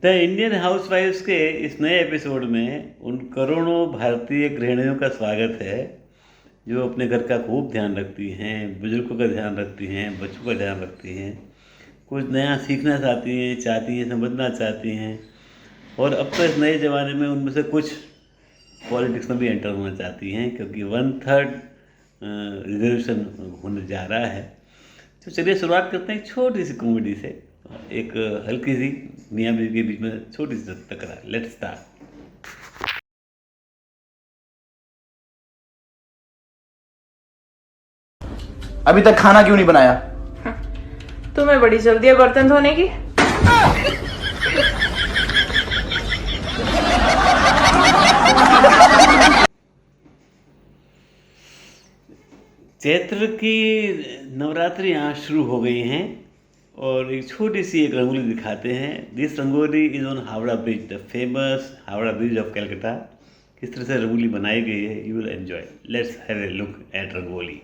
The Indian हाउसवाइफ्स के इस नए एपिसोड में उन करोड़ों भारतीय गृहिणियों का स्वागत है जो अपने घर का खूब ध्यान रखती हैं, बुजुर्गों का ध्यान रखती हैं, बच्चों का ध्यान रखती हैं, कुछ नया सीखना चाहती हैं, समझना चाहती हैं। और अब तो इस नए ज़माने में उनमें से कुछ पॉलिटिक्स में भी एंटर होना चाहती हैं, क्योंकि 1/3 रिजर्वेशन होने जा रहा है। तो चलिए शुरुआत करते हैं एक छोटी सी कॉमेडी से, एक हल्की सी मियाँ बीवी के बीच में छोटी सी तकरार। Let's start. अभी तक खाना क्यों नहीं बनाया? तुम्हें बड़ी जल्दी है बर्तन धोने की। चैत्र की नवरात्रि यहाँ शुरू हो गई हैं और एक छोटी सी एक रंगोली दिखाते हैं। This rangoli is on Howrah bridge, the famous Howrah bridge of Calcutta. किस तरह से रंगोली बनाई गई है, you will enjoy. Let's have a look at rangoli.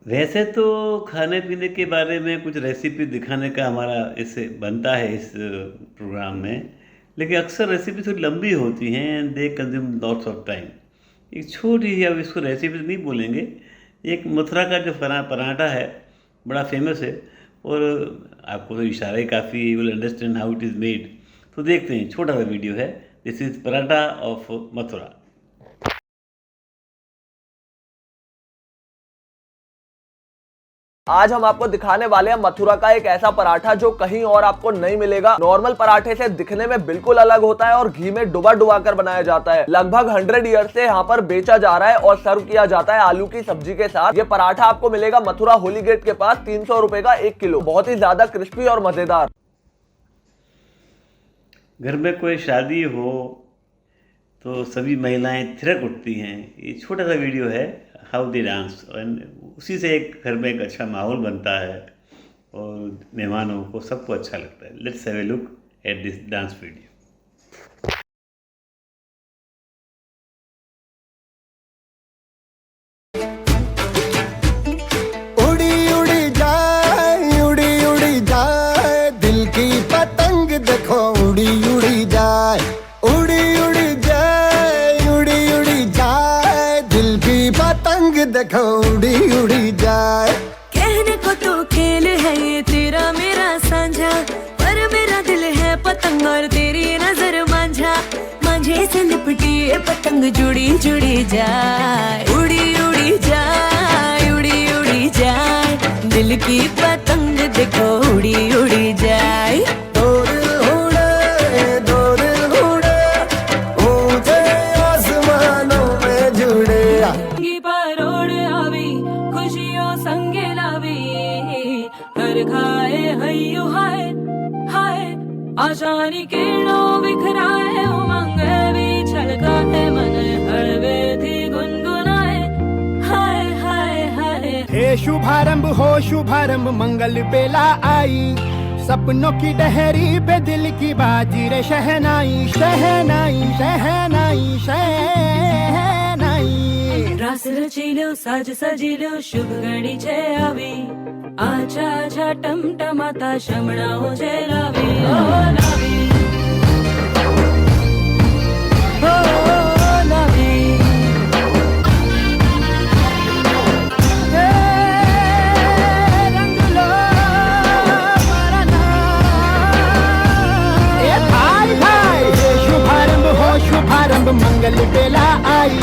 वैसे तो खाने पीने के बारे में कुछ रेसिपी दिखाने का हमारा इससे बनता है इस प्रोग्राम में, लेकिन अक्सर रेसिपी थोड़ी लंबी होती हैं and they consume lots of time. एक छोटी ही, अब इसको रेसिपी नहीं बोलेंगे, एक मथुरा का जो पराठा है बड़ा फेमस है और आपको तो इशारे काफ़ी, you will understand how it is made. तो देखते हैं, छोटा सा वीडियो है। This is paratha of Mathura. आज हम आपको दिखाने वाले हैं मथुरा का एक ऐसा पराठा जो कहीं और आपको नहीं मिलेगा। नॉर्मल पराठे से दिखने में बिल्कुल अलग होता है और घी में डुबा डुबा कर बनाया जाता है। लगभग 100 ईयर से यहाँ पर बेचा जा रहा है और सर्व किया जाता है आलू की सब्जी के साथ। ये पराठा आपको मिलेगा मथुरा होली गेट के पास, 300 रुपए का 1 किलो। बहुत ही ज्यादा क्रिस्पी और मजेदार। घर में कोई शादी हो तो सभी महिलाएं थिरक उठती हैं। ये छोटा सा वीडियो है, हाउ दे डांस, और उसी से एक घर में एक अच्छा माहौल बनता है और मेहमानों को, सबको अच्छा लगता है। Let's have a look at this dance video. उड़ी उड़ी जाए दिल की पतंग, देखो उड़ी उड़ी जाए, उड़ी जाए दिल की पतंग, देखो उड़ी जाए। कहने को तो खेल है ये तेरा मेरा साझा, पर मेरा दिल है पतंग और तेरी नजर मांझा। मांझे से लिपटी ये पतंग जुड़ी जुड़ी जाए, उड़ी उड़ी जाए, उड़ी जाए दिल की पतंग, देखो उड़ी उड़ी जाए। दो दिल उड़े ऊंचे आसमानों में जुड़े। परोड़ आवी खुशियों संगे लावी, हर खाए हय्यो हाय हाय आशानी किरणों बिखराए, उमंग भी छलकाए मन हड़वे थी गुनगुनाए, हाय हाय हाय। हे शुभारंभ हो शुभारंभ, मंगल बेला आई, सपनों की डहरी पे दिल की बाजी रे शहनाई, शहनाई शहनाई शहनाई। रास रचिलो साज सजिलो शुभ घड़ी छे आवी, आछा आछा टमटमाता शमणाओ जे लावी, ओ लावी ओ लावी। रंग लो मारा नाम। ए भाई भाई, शुभारंभ हो शुभारंभ, मंगल बेला आई,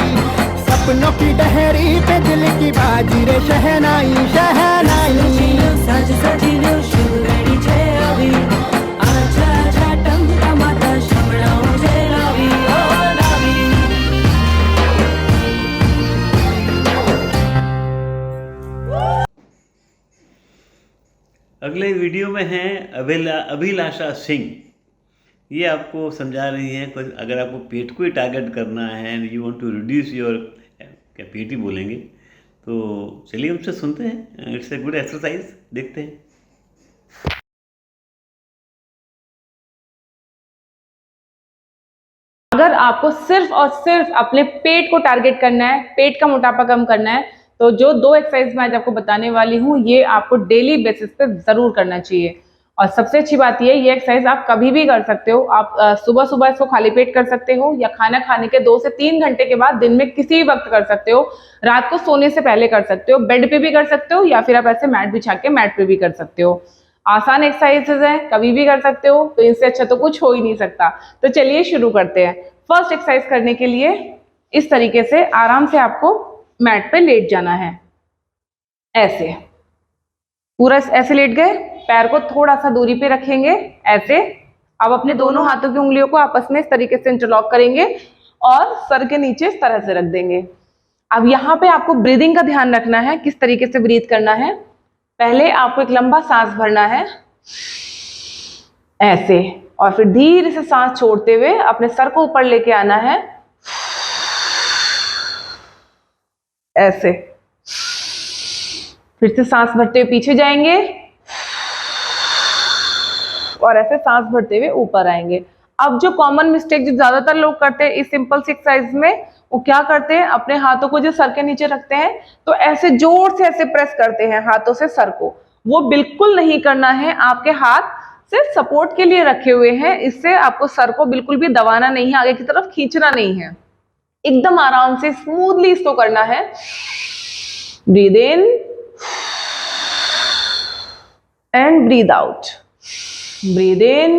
सपनों की डहरी पे दिल की बाजी रे शहनाई, शहनाई। साज सजिलो शुभ घड़ी छे आवी, आछा आछा टमटमाता शमणाओ जे अगले वीडियो में हैं अभिलाषा सिंह। ये आपको समझा रही हैं कुछ, अगर आपको पेट को ही टारगेट करना है and you want to reduce your, क्या पेट ही बोलेंगे, तो चलिए उनसे सुनते हैं। इट्स ए गुड एक्सरसाइज, देखते हैं। अगर आपको सिर्फ और सिर्फ अपने पेट को टारगेट करना है, पेट का मोटापा कम करना है, तो जो 2 एक्सरसाइज मैं आज आपको बताने वाली हूँ ये आपको डेली बेसिस पे जरूर करना चाहिए। और सबसे अच्छी बात ये एक्सरसाइज आप कभी भी कर सकते हो। आप सुबह सुबह इसको खाली पेट कर सकते हो, या खाना खाने के 2 से 3 घंटे के बाद दिन में किसी भी वक्त कर सकते हो। रात को सोने से पहले कर सकते हो, बेड पे भी कर सकते हो, या फिर आप ऐसे मैट बिछा के मैट पे भी कर सकते हो। आसान एक्सरसाइजेज है, कभी भी कर सकते हो, तो इनसे अच्छा तो कुछ हो ही नहीं सकता। तो चलिए शुरू करते हैं। फर्स्ट एक्सरसाइज करने के लिए इस तरीके से आराम से आपको मैट पे लेट जाना है। ऐसे पूरा ऐसे लेट गए, पैर को थोड़ा सा दूरी पे रखेंगे ऐसे। अब अपने दोनों हाथों की उंगलियों को आपस में इस तरीके से इंटरलॉक करेंगे और सर के नीचे इस तरह से रख देंगे। अब यहाँ पे आपको ब्रीदिंग का ध्यान रखना है, किस तरीके से ब्रीथ करना है। पहले आपको एक लंबा सांस भरना है ऐसे, और फिर धीरे से सांस छोड़ते हुए अपने सर को ऊपर लेके आना है ऐसे। फिर से सांस भरते हुए पीछे जाएंगे और ऐसे सांस भरते हुए ऊपर आएंगे। अब जो कॉमन मिस्टेक जो ज्यादातर लोग करते हैं इस सिंपल सी एक्सरसाइज में, वो क्या करते हैं, अपने हाथों को जो सर के नीचे रखते हैं तो ऐसे जोर से ऐसे प्रेस करते हैं हाथों से सर को। वो बिल्कुल नहीं करना है। आपके हाथ सिर्फ सपोर्ट के लिए रखे हुए हैं, इससे आपको सर को बिल्कुल भी दबाना नहीं है, आगे की तरफ खींचना नहीं है। एकदम आराम से स्मूथली इसको करना है। Breathe in and breathe out, breathe in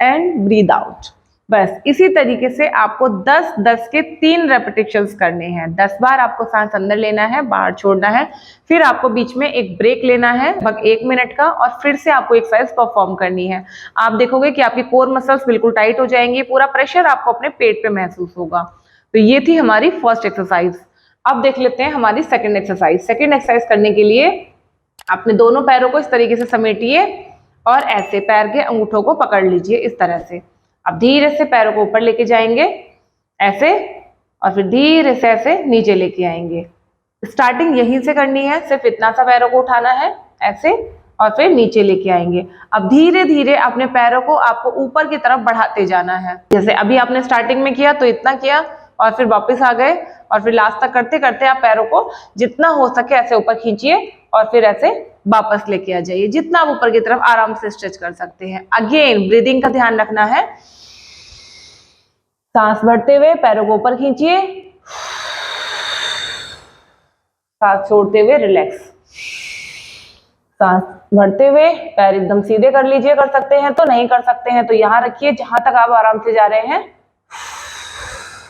and breathe out. बस इसी तरीके से आपको 10-10 के 3 रेपिटेशंस करने हैं। 10 बार आपको सांस अंदर लेना है, बाहर छोड़ना है, फिर आपको बीच में एक ब्रेक लेना है लगभग 1 मिनट का, और फिर से आपको एक्सरसाइज परफॉर्म करनी है। आप देखोगे कि आपकी कोर मसल्स बिल्कुल टाइट हो जाएंगी, पूरा प्रेशर आपको अपने पेट पे महसूस होगा। तो ये थी हमारी फर्स्ट एक्सरसाइज। अब देख लेते हैं हमारी सेकेंड एक्सरसाइज। सेकेंड एक्सरसाइज करने के लिए अपने दोनों पैरों को इस तरीके से समेटिए और ऐसे पैर के अंगूठों को पकड़ लीजिए इस तरह से। अब धीरे से पैरों को ऊपर लेके जाएंगे ऐसे, और फिर धीरे से ऐसे नीचे लेके आएंगे। स्टार्टिंग यहीं से करनी है, सिर्फ इतना सा पैरों को उठाना है ऐसे, और फिर नीचे लेके आएंगे। अब धीरे धीरे अपने पैरों को आपको ऊपर की तरफ बढ़ाते जाना है। जैसे अभी आपने स्टार्टिंग में किया तो इतना किया, और फिर वापस आ गए, और फिर लास्ट तक करते करते आप पैरों को जितना हो सके ऐसे ऊपर खींचिए, और फिर ऐसे वापस लेके आ जाइए, जितना आप ऊपर की तरफ आराम से स्ट्रेच कर सकते हैं। अगेन ब्रीदिंग का ध्यान रखना है। सांस भरते हुए पैरों को ऊपर खींचिए, सांस छोड़ते हुए रिलैक्स। सांस भरते हुए पैर एकदम सीधे कर लीजिए, कर सकते हैं तो, नहीं कर सकते हैं तो यहां रखिए जहां तक आप आराम से जा रहे हैं,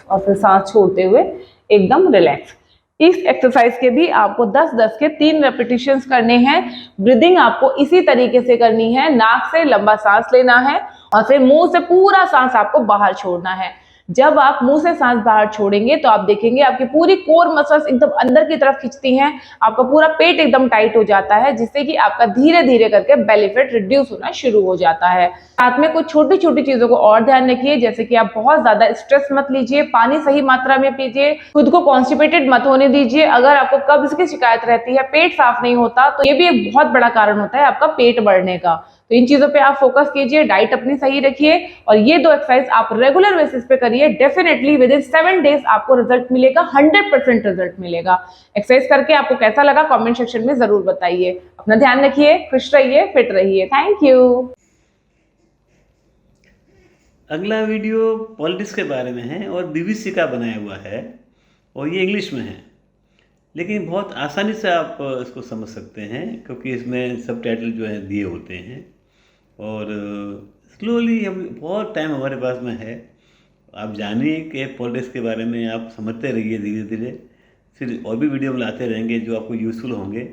और फिर सांस छोड़ते हुए एकदम रिलैक्स। इस एक्सरसाइज के भी आपको 10-10 के 3 रेपिटेशंस करने हैं। ब्रीदिंग आपको इसी तरीके से करनी है। नाक से लंबा सांस लेना है और फिर मुंह से पूरा सांस आपको बाहर छोड़ना है। जब आप मुंह से सांस बाहर छोड़ेंगे तो आप देखेंगे आपकी पूरी कोर मसल्स एकदम अंदर की तरफ खिंचती हैं, आपका पूरा पेट एकदम टाइट हो जाता है, जिससे कि आपका धीरे धीरे करके बेली फैट रिड्यूस होना शुरू हो जाता है। साथ में कुछ छोटी छोटी चीजों को और ध्यान रखिए, जैसे कि आप बहुत ज्यादा स्ट्रेस मत लीजिए, पानी सही मात्रा में पीजिए, खुद को कॉन्स्टिपेटेड मत होने दीजिए। अगर आपको कब्ज की शिकायत रहती है, पेट साफ नहीं होता, तो ये भी एक बहुत बड़ा कारण होता है आपका पेट बढ़ने का। तो इन चीजों पे आप फोकस कीजिए, डाइट अपनी सही रखिए, और ये 2 एक्सरसाइज आप रेगुलर बेसिस पे करिए। डेफिनेटली विद इन 7 डेज आपको रिजल्ट मिलेगा, 100% रिजल्ट मिलेगा। एक्सरसाइज करके आपको कैसा लगा कमेंट सेक्शन में जरूर बताइए। अपना ध्यान रखिए, खुश रहिए, फिट रहिए। Thank you. अगला वीडियो पॉलिटिक्स के बारे में है और बीबीसी का बनाया हुआ है, और ये इंग्लिश में है, लेकिन बहुत आसानी से आप इसको समझ सकते हैं क्योंकि इसमें सब टाइटल जो है दिए होते हैं। और स्लोली हम बहुत टाइम हमारे पास में है, आप जानिए कि पॉलिटिक्स के बारे में आप समझते रहिए धीरे धीरे, फिर और भी वीडियो हम लाते रहेंगे जो आपको यूज़फुल होंगे।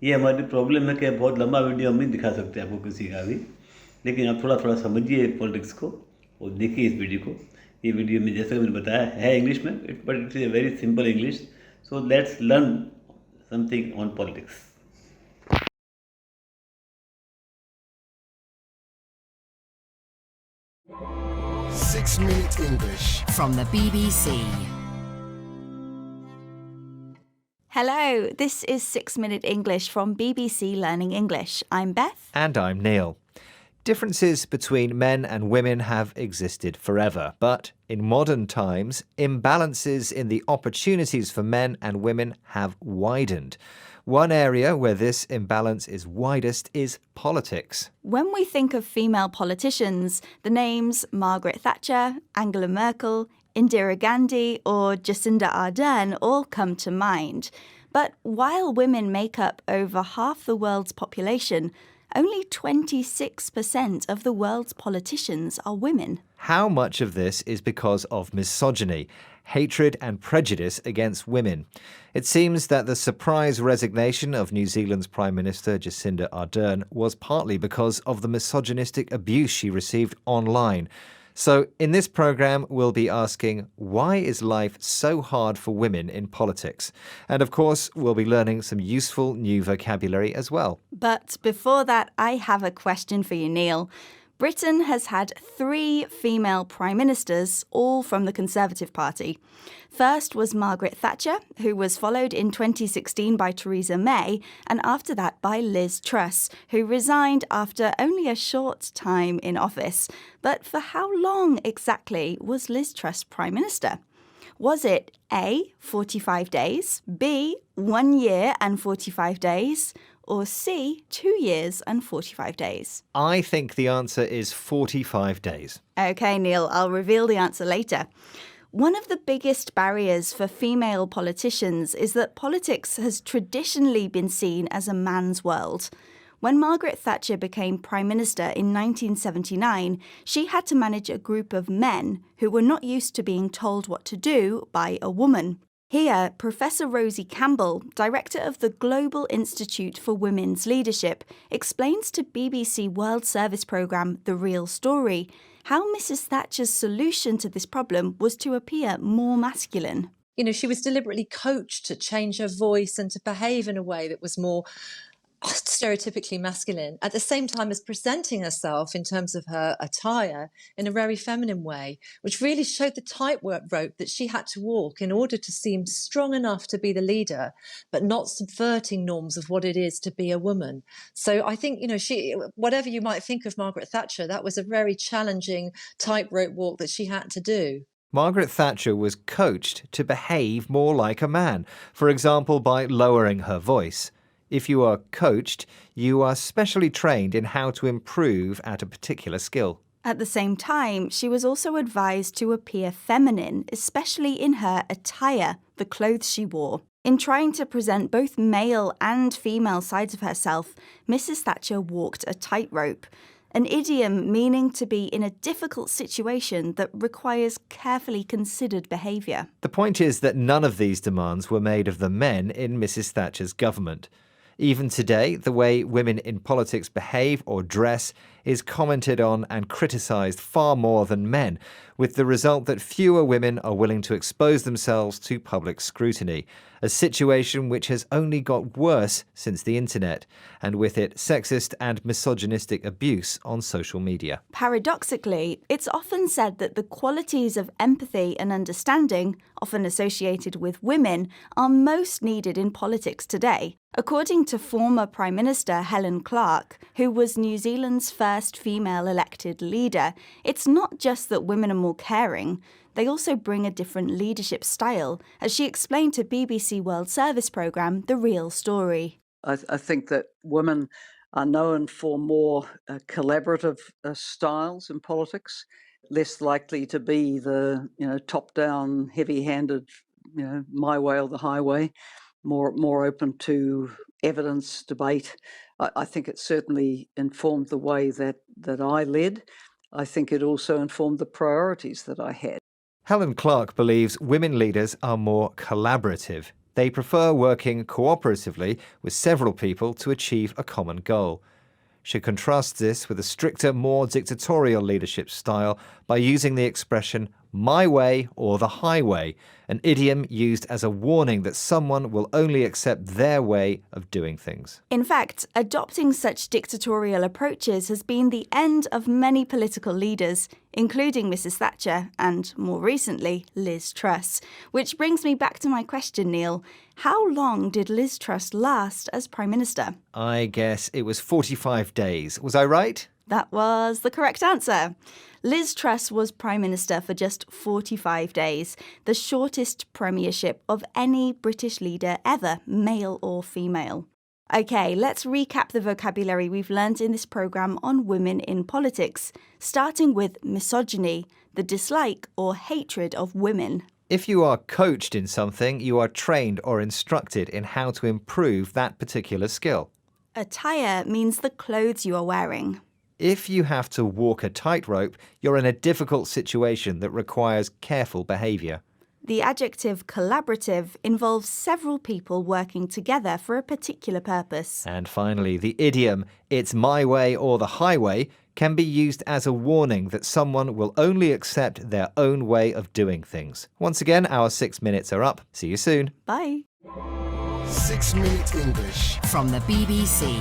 ये हमारी प्रॉब्लम है कि बहुत लंबा वीडियो हम नहीं दिखा सकते आपको किसी का भी, लेकिन आप थोड़ा थोड़ा समझिए पॉलिटिक्स को और देखिए इस वीडियो को। ये वीडियो में जैसे मैंने बताया है इंग्लिश में, but it's a very simple English, so let's learn something on politics. 6-Minute English. From the BBC. Hello, this is 6-Minute English from BBC Learning English. I'm Beth. And I'm Neil. Differences between men and women have existed forever, but in modern times, imbalances in the opportunities for men and women have widened. One area where this imbalance is widest is politics. When we think of female politicians, the names Margaret Thatcher, Angela Merkel, Indira Gandhi or Jacinda Ardern all come to mind. But while women make up over half the world's population, only 26% of the world's politicians are women. How much of this is because of misogyny, hatred and prejudice against women? It seems that the surprise resignation of New Zealand's Prime Minister Jacinda Ardern was partly because of the misogynistic abuse she received online. So in this programme, we'll be asking, why is life so hard for women in politics? And of course, we'll be learning some useful new vocabulary as well. But before that, I have a question for you, Neil. Britain has had 3 female prime ministers, all from the Conservative Party. First was Margaret Thatcher, who was followed in 2016 by Theresa May, and after that by Liz Truss, who resigned after only a short time in office. But for how long exactly was Liz Truss Prime Minister? Was it A, 45 days, B, 1 year and 45 days, or C, 2 years and 45 days? I think the answer is 45 days. OK, Neil, I'll reveal the answer later. One of the biggest barriers for female politicians is that politics has traditionally been seen as a man's world. When Margaret Thatcher became Prime Minister in 1979, she had to manage a group of men who were not used to being told what to do by a woman. Here, Professor Rosie Campbell, director of the Global Institute for Women's Leadership, explains to BBC World Service programme The Real Story how Mrs Thatcher's solution to this problem was to appear more masculine. You know, she was deliberately coached to change her voice and to behave in a way that was more stereotypically masculine, at the same time as presenting herself in terms of her attire in a very feminine way, which really showed the tightrope that she had to walk in order to seem strong enough to be the leader, but not subverting norms of what it is to be a woman. So I think, you know, whatever you might think of Margaret Thatcher, that was a very challenging tightrope walk that she had to do. Margaret Thatcher was coached to behave more like a man, for example, by lowering her voice. If you are coached, you are specially trained in how to improve at a particular skill. At the same time, she was also advised to appear feminine, especially in her attire, the clothes she wore. In trying to present both male and female sides of herself, Mrs Thatcher walked a tightrope, an idiom meaning to be in a difficult situation that requires carefully considered behaviour. The point is that none of these demands were made of the men in Mrs Thatcher's government. Even today, the way women in politics behave or dress is commented on and criticised far more than men, with the result that fewer women are willing to expose themselves to public scrutiny, a situation which has only got worse since the internet, and with it sexist and misogynistic abuse on social media. Paradoxically, it's often said that the qualities of empathy and understanding, often associated with women, are most needed in politics today. According to former Prime Minister Helen Clark, who was New Zealand's first female elected leader, it's not just that women are more caring, they also bring a different leadership style, as she explained to BBC World Service programme The Real Story. I think that women are known for more collaborative styles in politics, less likely to be the top-down, heavy-handed, my way or the highway. More open to evidence, debate. I think it certainly informed the way that I led. I think it also informed the priorities that I had. Helen Clark believes women leaders are more collaborative. They prefer working cooperatively with several people to achieve a common goal. She contrasts this with a stricter, more dictatorial leadership style by using the expression my way or the highway, an idiom used as a warning that someone will only accept their way of doing things. In fact, adopting such dictatorial approaches has been the end of many political leaders, including Mrs. Thatcher and, more recently, Liz Truss. Which brings me back to my question, Neil. How long did Liz Truss last as Prime Minister? I guess it was 45 days. Was I right? That was the correct answer. Liz Truss was Prime Minister for just 45 days, the shortest premiership of any British leader ever, male or female. OK, let's recap the vocabulary we've learnt in this programme on women in politics, starting with misogyny, the dislike or hatred of women. If you are coached in something, you are trained or instructed in how to improve that particular skill. Attire means the clothes you are wearing. If you have to walk a tightrope, you're in a difficult situation that requires careful behaviour. The adjective collaborative involves several people working together for a particular purpose. And finally, the idiom, it's my way or the highway, can be used as a warning that someone will only accept their own way of doing things. Once again, our 6 minutes are up. See you soon. Bye. 6 Minute English From the BBC.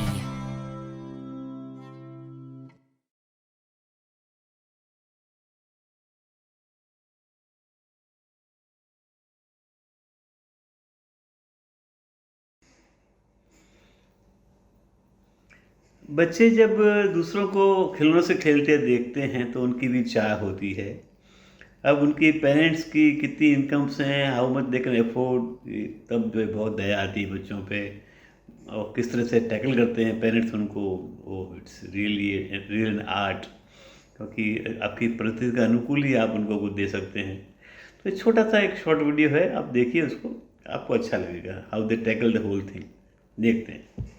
बच्चे जब दूसरों को खिलौनों से खेलते देखते हैं तो उनकी भी चाह होती है। अब उनकी पेरेंट्स की कितनी इनकम्स हैं, how much they can afford, तब जो है बहुत दया आती है बच्चों पे, और किस तरह से टैकल करते हैं पेरेंट्स उनको। वो it's really real an art, क्योंकि आपकी परिस्थिति के अनुकूल ही आप उनको कुछ दे सकते हैं। तो एक छोटा सा एक शॉर्ट वीडियो है, आप देखिए उसको, आपको अच्छा लगेगा how they tackle the whole thing. देखते हैं।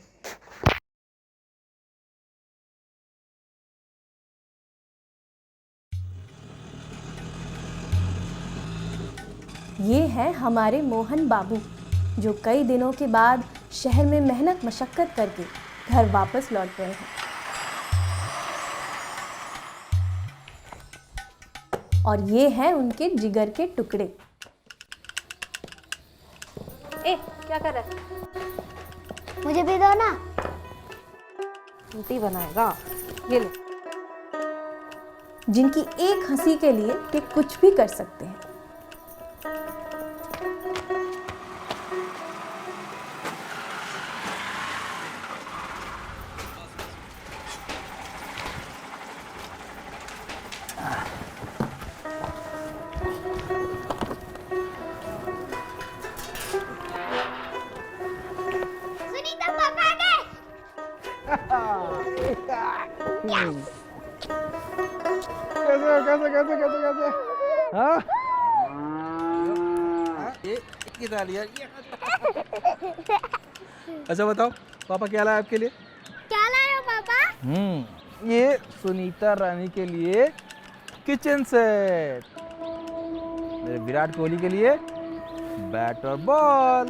ये हैं हमारे मोहन बाबू, जो कई दिनों के बाद शहर में मेहनत मशक्कत करके घर वापस लौट गए हैं। और ये हैं उनके जिगर के टुकड़े। ए, क्या कर रहा है? मुझे भी दो ना। रोटी बनाएगा? ये ले। जिनकी एक हंसी के लिए ये कुछ भी कर सकते हैं। कैसे हाँ ये कितना लिया? अच्छा बताओ पापा क्या लाया आपके लिए? क्या लाए हो पापा? ये सुनीता रानी के लिए किचन सेट, मेरे विराट कोहली के लिए बैट और बॉल।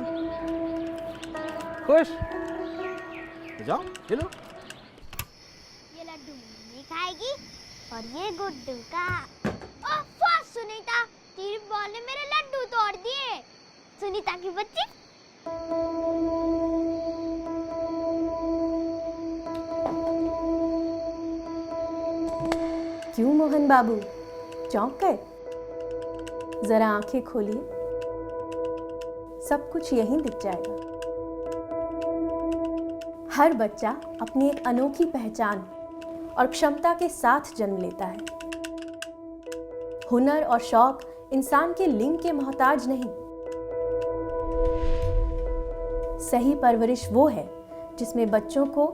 खुश? जाओ चलो। ये लड्डू मम्मी खाएगी और ये गुड्डू का। सुनीता, तेरी बॉल ने मेरे लड्डू तोड़ दिए। सुनीता की बच्ची। क्यों मोहन बाबू, चौंक गए? जरा आंखें खोलिए, सब कुछ यहीं दिख जाएगा। हर बच्चा अपनी एक अनोखी पहचान और क्षमता के साथ जन्म लेता है। हुनर और शौक इंसान के लिंग के मोहताज नहीं। सही परवरिश वो है जिसमें बच्चों को,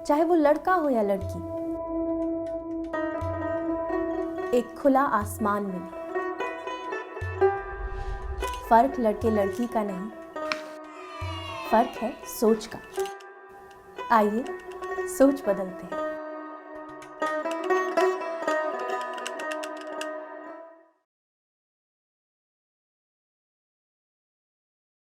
चाहे वो लड़का हो या लड़की, एक खुला आसमान मिले। फर्क लड़के लड़की का नहीं, फर्क है सोच का। आइए सोच बदलते हैं।